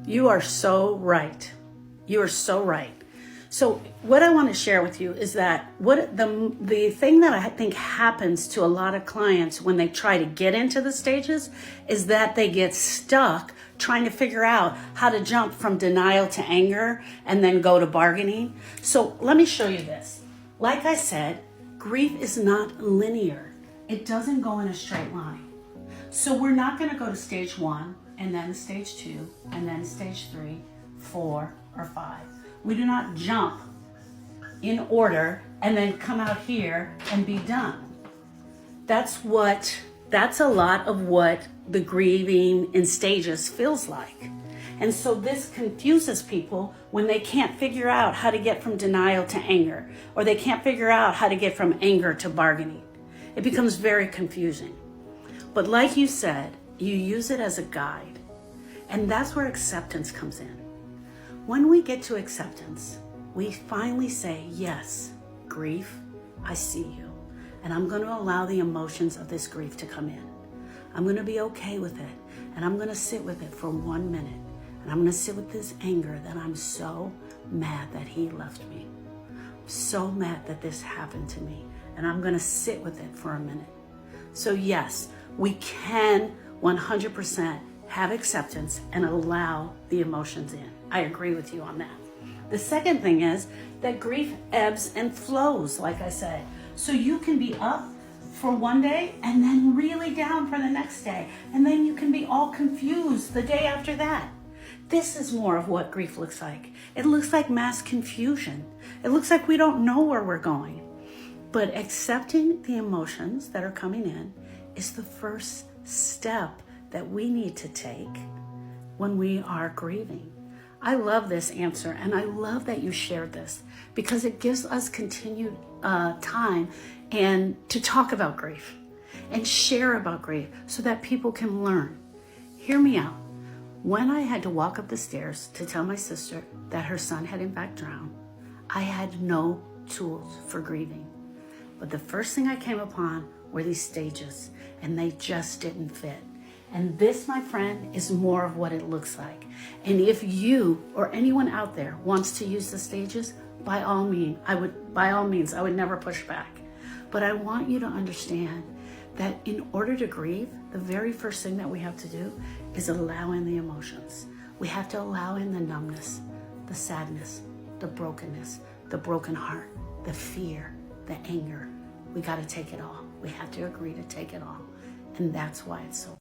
You are so right. You are so right. So what I want to share with you is that what the thing that I think happens to a lot of clients when they try to get into the stages is that they get stuck trying to figure out how to jump from denial to anger and then go to bargaining. So let me show you this. Like I said, grief is not linear. It doesn't go in a straight line. So we're not going to go to stage 1 and then stage 2 and then stage 3, 4, or 5. We do not jump in order and then come out here and be done. That's a lot of what the grieving in stages feels like. And so this confuses people when they can't figure out how to get from denial to anger, or they can't figure out how to get from anger to bargaining. It becomes very confusing. But like you said, you use it as a guide. And that's where acceptance comes in. When we get to acceptance, we finally say, yes, grief, I see you. And I'm going to allow the emotions of this grief to come in. I'm going to be okay with it. And I'm going to sit with it for 1 minute. And I'm going to sit with this anger that I'm so mad that he left me. I'm so mad that this happened to me. And I'm going to sit with it for a minute. So yes, we can 100% have acceptance and allow the emotions in. I agree with you on that. The second thing is that grief ebbs and flows, like I said. So you can be up for one day and then really down for the next day. And then you can be all confused the day after that. This is more of what grief looks like. It looks like mass confusion. It looks like we don't know where we're going. But accepting the emotions that are coming in is the first step that we need to take when we are grieving. I love this answer, and I love that you shared this because it gives us continued time and to talk about grief and share about grief so that people can learn. Hear me out. When I had to walk up the stairs to tell my sister that her son had in fact drowned, I had no tools for grieving. But the first thing I came upon were these stages, and they just didn't fit. And this, my friend, is more of what it looks like. And if you or anyone out there wants to use the stages, by all means, I would never push back. But I want you to understand that in order to grieve, the very first thing that we have to do is allow in the emotions. We have to allow in the numbness, the sadness, the brokenness, the broken heart, the fear, the anger. We got to take it all. We have to agree to take it all. And that's why it's so